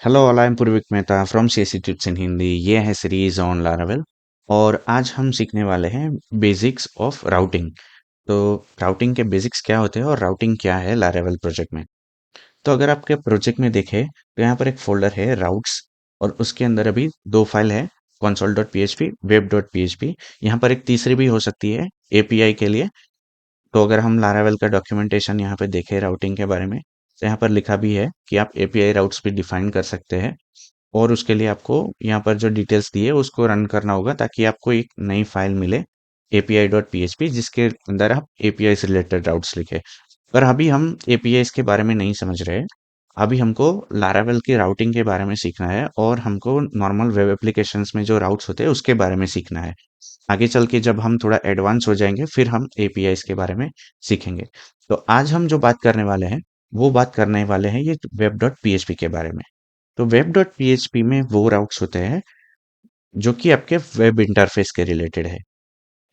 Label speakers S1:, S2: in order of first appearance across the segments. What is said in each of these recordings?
S1: Hello all, I am Purvik Mehta from CSC tips in Hindi. ये है series on Laravel और आज हम सीखने वाले हैं बेसिक्स ऑफ राउटिंग। तो राउटिंग के बेसिक्स क्या होते हैं और राउटिंग क्या है लारावेल प्रोजेक्ट में। तो अगर आपके प्रोजेक्ट में देखें तो यहाँ पर एक फोल्डर है राउट्स और उसके अंदर अभी दो फाइल है, console.php, web.php। यहाँ पर एक तीसरी भी हो सकती है एपीआई के लिए। तो अगर हम लारावेल का डॉक्यूमेंटेशन यहाँ पे देखें राउटिंग के बारे में, तो यहाँ पर लिखा भी है कि आप एपीआई राउट्स भी डिफाइन कर सकते हैं और उसके लिए आपको यहाँ पर जो डिटेल्स दी है उसको रन करना होगा ताकि आपको एक नई फाइल मिले api.php, जिसके अंदर आप एपीआई से रिलेटेड राउट्स लिखे। पर अभी हम एपीआई के बारे में नहीं समझ रहे हैं। अभी हमको लारावेल की राउटिंग के बारे में सीखना है और हमको नॉर्मल वेब एप्लीकेशंस में जो राउट्स होते हैं उसके बारे में सीखना है। आगे चल के जब हम थोड़ा एडवांस हो जाएंगे फिर हम एपीआई के बारे में सीखेंगे। तो आज हम जो बात करने वाले हैं वो बात करने वाले हैं ये वेब डॉट पीएचपी के बारे में। तो वेब डॉट पीएचपी में वो राउट्स होते हैं जो कि आपके वेब इंटरफेस के रिलेटेड है,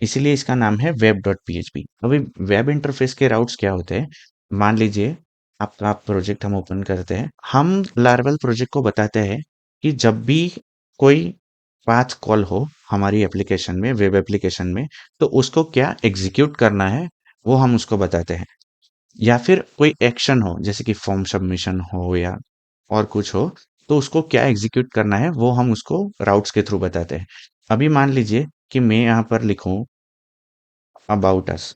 S1: इसीलिए इसका नाम है वेब डॉट पीएचपी। अभी वेब इंटरफेस के राउट्स क्या होते हैं, मान लीजिए आपका प्रोजेक्ट हम ओपन करते हैं, हम लार्वल प्रोजेक्ट को बताते हैं कि जब भी कोई पाथ कॉल हो हमारी एप्लीकेशन में, वेब एप्लीकेशन में, तो उसको क्या एग्जीक्यूट करना है वो हम उसको बताते हैं। या फिर कोई एक्शन हो जैसे कि फॉर्म सबमिशन हो या और कुछ हो, तो उसको क्या एग्जीक्यूट करना है वो हम उसको राउट्स के थ्रू बताते हैं। अभी मान लीजिए कि मैं यहाँ पर लिखूं अबाउट अस,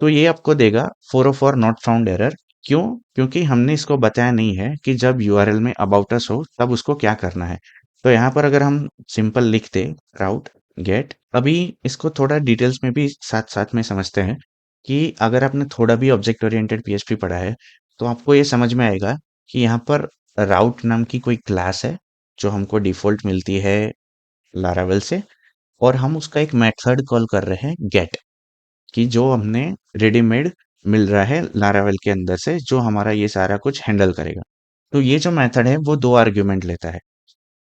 S1: तो ये आपको देगा 404 नॉट फाउंड एरर। क्यों? क्योंकि हमने इसको बताया नहीं है कि जब यूआरएल में अबाउट अस हो तब उसको क्या करना है। तो यहाँ पर अगर हम सिंपल लिख दे राउट गेट, अभी इसको थोड़ा डिटेल्स में भी साथ साथ में समझते हैं कि अगर आपने थोड़ा भी ऑब्जेक्ट ओरिएंटेड पीएचपी पढ़ा है तो आपको ये समझ में आएगा कि यहाँ पर राउट नाम की कोई क्लास है जो हमको डिफॉल्ट मिलती है लारावेल से, और हम उसका एक मेथड कॉल कर रहे हैं गेट, कि जो हमने रेडीमेड मिल रहा है लारावेल के अंदर से जो हमारा ये सारा कुछ हैंडल करेगा। तो ये जो मेथड है वो दो आर्ग्यूमेंट लेता है।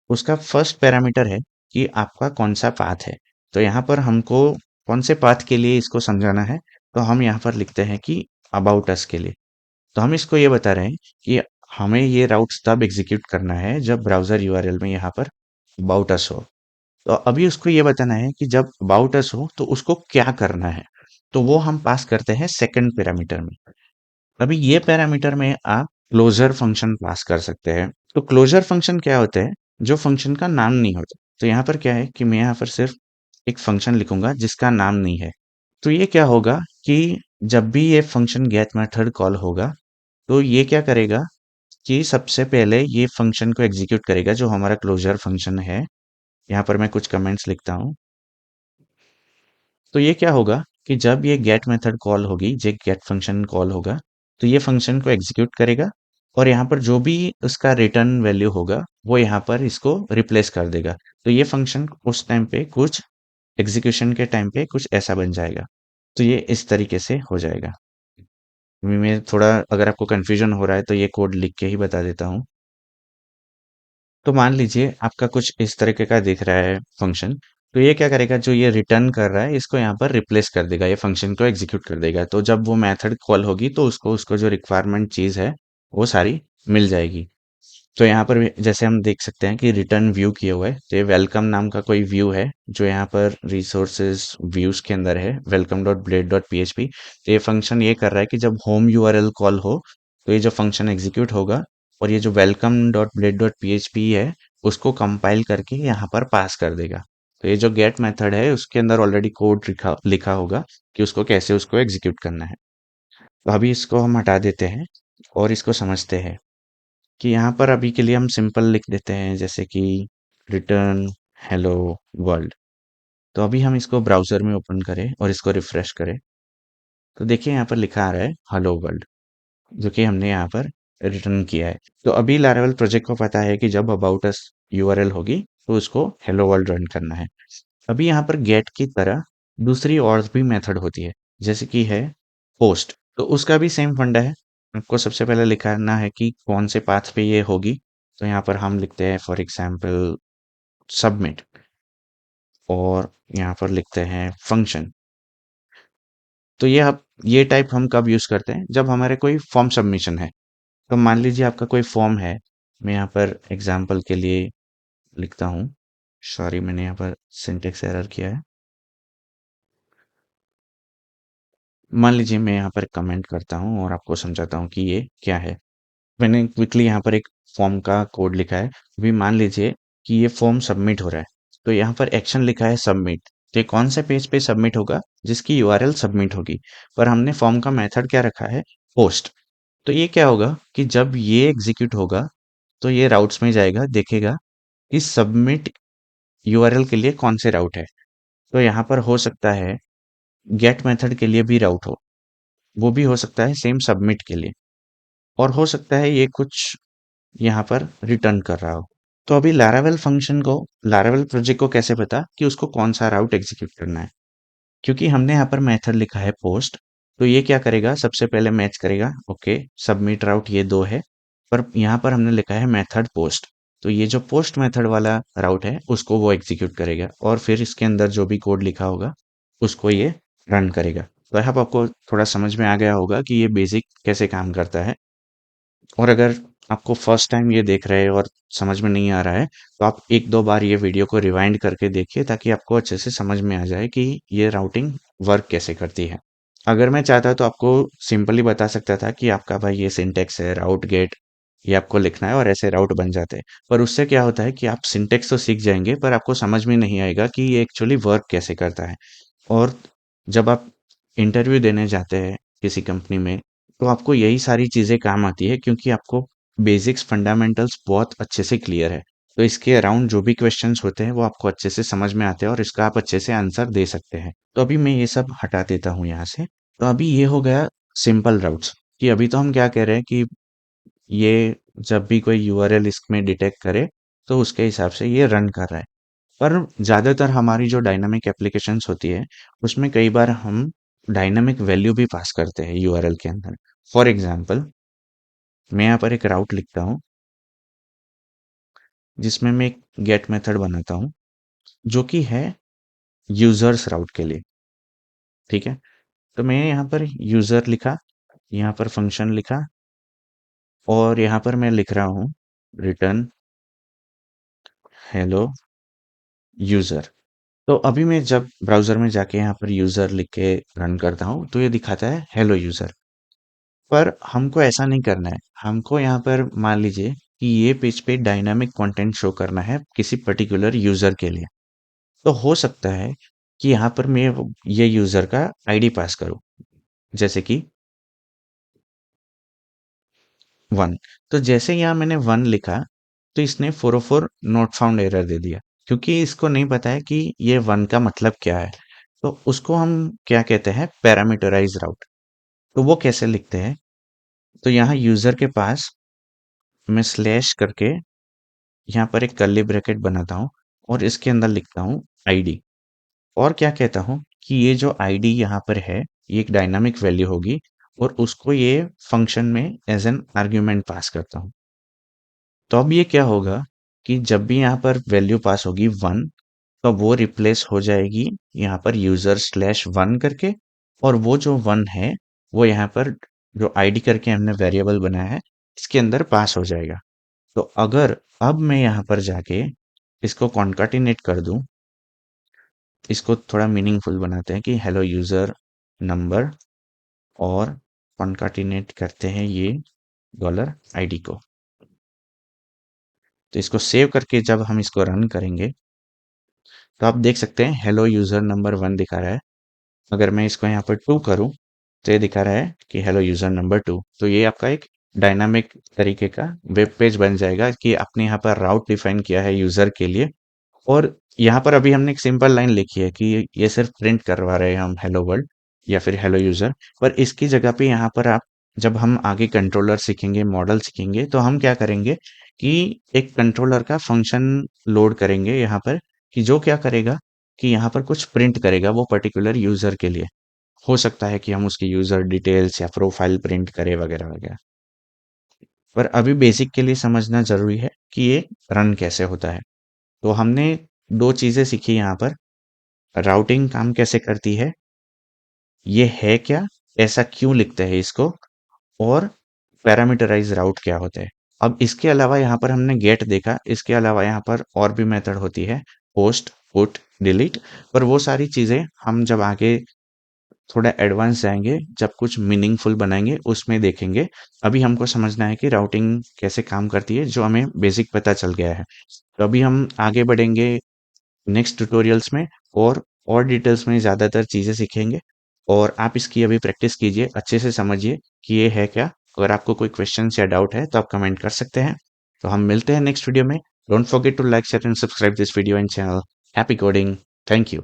S1: उसका फर्स्ट पैरामीटर है कि आपका कौन सा पाथ है। तो यहाँ पर हमको कौन से पाथ के लिए इसको समझाना है, तो हम यहाँ पर लिखते हैं कि अबाउट अस के लिए। तो हम इसको ये बता रहे हैं कि हमें ये राउट्स तब एग्जीक्यूट करना है जब ब्राउजर यूआरएल में यहाँ पर अबाउट अस हो। तो अभी उसको ये बताना है कि जब अबाउट अस हो तो उसको क्या करना है। तो वो हम पास करते हैं सेकंड पैरामीटर में। अभी ये पैरामीटर में आप क्लोजर फंक्शन पास कर सकते हैं। तो क्लोजर फंक्शन क्या होता है, जो फंक्शन का नाम नहीं होता। तो यहाँ पर क्या है कि मैं यहाँ पर सिर्फ एक फंक्शन लिखूंगा जिसका नाम नहीं है। तो ये क्या होगा कि जब भी ये फंक्शन गेट मेथड कॉल होगा तो ये क्या करेगा कि सबसे पहले ये फंक्शन को एग्जीक्यूट करेगा जो हमारा क्लोजर फंक्शन है। यहाँ पर मैं कुछ कमेंट्स लिखता हूँ। तो ये क्या होगा कि जब ये गेट मेथड कॉल होगी, जे गेट फंक्शन कॉल होगा, तो ये फंक्शन को एग्जीक्यूट करेगा और यहाँ पर जो भी उसका रिटर्न वैल्यू होगा वो यहाँ पर इसको रिप्लेस कर देगा। तो ये फंक्शन उस टाइम पे कुछ एग्जीक्यूशन के टाइम पे कुछ ऐसा बन जाएगा। तो ये इस तरीके से हो जाएगा। मैं थोड़ा, अगर आपको कंफ्यूजन हो रहा है तो ये कोड लिख के ही बता देता हूँ। तो मान लीजिए आपका कुछ इस तरीके का दिख रहा है फंक्शन। तो ये क्या करेगा, जो ये रिटर्न कर रहा है इसको यहाँ पर रिप्लेस कर देगा, ये फंक्शन को एग्जीक्यूट कर देगा। तो जब वो मेथड कॉल होगी तो उसको उसको जो रिक्वायरमेंट चीज है वो सारी मिल जाएगी। तो यहाँ पर जैसे हम देख सकते हैं कि रिटर्न व्यू किया हुआ है, तो ये वेलकम नाम का कोई व्यू है जो यहाँ पर रिसोर्सेज व्यूज के अंदर है, welcome dot blade dot P H P. तो ये फंक्शन ये कर रहा है कि जब होम यूआरएल कॉल हो तो ये जो फंक्शन एग्जीक्यूट होगा और ये जो welcome dot blade dot P H P है उसको कंपाइल करके यहाँ पर पास कर देगा। तो ये जो गेट मेथड है उसके अंदर ऑलरेडी कोड लिखा लिखा होगा कि उसको कैसे उसको एग्जीक्यूट करना है। तो अभी इसको हम हटा देते हैं और इसको समझते हैं कि यहाँ पर अभी के लिए हम सिंपल लिख देते हैं जैसे कि रिटर्न हेलो वर्ल्ड। तो अभी हम इसको ब्राउजर में ओपन करें और इसको रिफ्रेश करें, तो देखिए यहाँ पर लिखा आ रहा है हेलो वर्ल्ड, जो कि हमने यहाँ पर रिटर्न किया है। तो अभी लारावेल प्रोजेक्ट को पता है कि जब अबाउट अस यूआरएल होगी तो उसको हेलो वर्ल्ड रन करना है। अभी यहाँ पर गेट की तरह दूसरी और भी मेथड होती है जैसे कि है पोस्ट। तो उसका भी सेम फंडा है। आपको सबसे पहले लिखना है कि कौन से पाथ पे ये होगी। तो यहाँ पर हम लिखते हैं फॉर एग्जाम्पल सबमिट, और यहाँ पर लिखते हैं फंक्शन। तो ये टाइप हम कब यूज करते हैं, जब हमारे कोई फॉर्म सबमिशन है। तो मान लीजिए आपका कोई फॉर्म है मैं यहाँ पर एग्जाम्पल के लिए लिखता हूँ। सॉरी, मैंने यहाँ पर सिंटेक्स एरर किया है। मान लीजिए मैं यहाँ पर कमेंट करता हूँ और आपको समझाता हूँ कि ये क्या है। मैंने क्विकली यहाँ पर एक फॉर्म का कोड लिखा है। अभी मान लीजिए कि ये फॉर्म सबमिट हो रहा है, तो यहाँ पर एक्शन लिखा है सबमिट। तो ये कौन से पेज पे सबमिट होगा? जिसकी यूआरएल सबमिट होगी। पर हमने फॉर्म का मेथड क्या रखा है? पोस्ट। तो ये क्या होगा कि जब ये एग्जीक्यूट होगा तो ये राउट्स में जाएगा, देखेगा कि सबमिट यूआरएल के लिए कौन से राउट है। तो यहाँ पर हो सकता है गेट मेथड के लिए भी राउट हो, वो भी हो सकता है सेम सबमिट के लिए, और हो सकता है ये कुछ यहाँ पर रिटर्न कर रहा हो। तो अभी लारावेल प्रोजेक्ट को कैसे पता कि उसको कौन सा राउट एग्जीक्यूट करना है? क्योंकि हमने यहाँ पर मेथड लिखा है पोस्ट। तो ये क्या करेगा? सबसे पहले मैच करेगा, ओके सबमिट राउट ये दो है, पर यहाँ पर हमने लिखा है मेथड पोस्ट। तो ये जो पोस्ट मेथड वाला राउट है उसको वो एग्जीक्यूट करेगा, और फिर इसके अंदर जो भी कोड लिखा होगा उसको ये रन करेगा। तो आई होप आपको थोड़ा समझ में आ गया होगा कि ये बेसिक कैसे काम करता है। और अगर आपको फर्स्ट टाइम ये देख रहे हैं और समझ में नहीं आ रहा है, तो आप एक दो बार ये वीडियो को रिवाइंड करके देखिए, ताकि आपको अच्छे से समझ में आ जाए कि ये राउटिंग वर्क कैसे करती है। अगर मैं चाहता तो आपको सिंपली बता सकता था कि आपका भाई ये सिंटेक्स है राउट गेट, ये आपको लिखना है और ऐसे राउट बन जाते हैं। पर उससे क्या होता है कि आप सिंटेक्स तो सीख जाएंगे, पर आपको समझ में नहीं आएगा कि ये एक्चुअली वर्क कैसे करता है। और जब आप इंटरव्यू देने जाते हैं किसी कंपनी में, तो आपको यही सारी चीज़ें काम आती है, क्योंकि आपको बेसिक्स फंडामेंटल्स बहुत अच्छे से क्लियर है। तो इसके अराउंड जो भी क्वेश्चंस होते हैं वो आपको अच्छे से समझ में आते हैं और इसका आप अच्छे से आंसर दे सकते हैं। तो अभी मैं ये सब हटा देता हूँ यहाँ से। तो अभी ये हो गया सिंपल राउट्स। कि अभी तो हम क्या कह रहे हैं कि ये जब भी कोई यूआरएल इसमें डिटेक्ट करे तो उसके हिसाब से ये रन कर रहा है। पर ज़्यादातर हमारी जो डायनामिक एप्लीकेशंस होती है उसमें कई बार हम डायनामिक वैल्यू भी पास करते हैं यूआरएल के अंदर। फॉर एग्जांपल, मैं यहाँ पर एक राउट लिखता हूँ जिसमें मैं एक गेट मेथड बनाता हूँ जो कि है यूजर्स राउट के लिए। ठीक है, तो मैंने यहाँ पर यूजर लिखा, यहाँ पर फंक्शन लिखा, और यहाँ पर मैं लिख रहा हूँ रिटर्न हेलो यूजर। तो अभी मैं जब ब्राउजर में जाके यहाँ पर यूजर लिख के रन करता हूँ तो ये दिखाता है हेलो यूजर। पर हमको ऐसा नहीं करना है। हमको यहाँ पर मान लीजिए कि ये पेज पे डायनामिक कंटेंट शो करना है किसी पर्टिकुलर यूजर के लिए। तो हो सकता है कि यहाँ पर मैं ये यूजर का आईडी पास करूँ, जैसे कि 1। तो जैसे यहाँ मैंने 1 लिखा तो इसने 404 नॉट फाउंड एरर दे दिया, क्योंकि इसको नहीं पता है कि ये 1 का मतलब क्या है। तो उसको हम क्या कहते हैं? पैरामीटराइज राउट। तो वो कैसे लिखते हैं? तो यहाँ यूजर के पास मैं स्लैश करके यहाँ पर एक कर्ली ब्रैकेट बनाता हूँ और इसके अंदर लिखता हूँ आईडी। और क्या कहता हूँ कि ये जो आईडी यहाँ पर है ये एक डायनामिक वैल्यू होगी, और उसको ये फंक्शन में एज एन आर्ग्यूमेंट पास करता हूँ। तो अब ये क्या होगा कि जब भी यहाँ पर वैल्यू पास होगी 1, तो वो रिप्लेस हो जाएगी यहाँ पर यूजर स्लैश 1 करके, और वो जो 1 है वो यहाँ पर जो आईडी करके हमने वेरिएबल बनाया है इसके अंदर पास हो जाएगा। तो अगर अब मैं यहाँ पर जाके इसको कॉन्काटिनेट कर दूं, इसको थोड़ा मीनिंगफुल बनाते हैं कि हेलो यूजर नंबर, और कॉन्काटिनेट करते हैं ये डॉलर आईडी को। तो इसको सेव करके जब हम इसको रन करेंगे तो आप देख सकते हैं हेलो यूजर नंबर 1 दिखा रहा है। अगर मैं इसको यहाँ पर 2 करूँ तो ये दिखा रहा है कि हेलो यूजर नंबर 2। तो ये आपका एक डायनामिक तरीके का वेब पेज बन जाएगा कि आपने यहाँ पर राउट डिफाइन किया है यूजर के लिए। और यहाँ पर अभी हमने एक सिंपल लाइन लिखी है कि ये सिर्फ प्रिंट करवा रहे हैं हम हेलो वर्ल्ड या फिर हेलो यूजर। पर इसकी जगह पे यहाँ पर आप, जब हम आगे कंट्रोलर सीखेंगे, मॉडल सीखेंगे, तो हम क्या करेंगे कि एक कंट्रोलर का फंक्शन लोड करेंगे यहाँ पर, कि जो क्या करेगा कि यहाँ पर कुछ प्रिंट करेगा वो पर्टिकुलर यूजर के लिए। हो सकता है कि हम उसकी यूजर डिटेल्स या प्रोफाइल प्रिंट करें वगैरह वगैरह। पर अभी बेसिक के लिए समझना जरूरी है कि ये रन कैसे होता है। तो हमने दो चीजें सीखी यहाँ पर। राउटिंग काम कैसे करती है, ये है क्या, ऐसा क्यों लिखते हैं इसको, और पैरामीटराइज राउट क्या होता है। अब इसके अलावा यहाँ पर हमने गेट देखा, इसके अलावा यहाँ पर और भी मेथड होती है, पोस्ट, पुट, डिलीट। पर वो सारी चीज़ें हम जब आगे थोड़ा एडवांस जाएंगे, जब कुछ मीनिंगफुल बनाएंगे, उसमें देखेंगे। अभी हमको समझना है कि राउटिंग कैसे काम करती है, जो हमें बेसिक पता चल गया है। तो अभी हम आगे बढ़ेंगे नेक्स्ट ट्यूटोरियल्स में, और डिटेल्स में ज़्यादातर चीज़ें सीखेंगे। और आप इसकी अभी प्रैक्टिस कीजिए, अच्छे से समझिए कि ये है क्या। अगर आपको कोई क्वेश्चन या डाउट है तो आप कमेंट कर सकते हैं। तो हम मिलते हैं नेक्स्ट वीडियो में। Don't forget to like share and subscribe this video and channel. Happy coding. Thank you.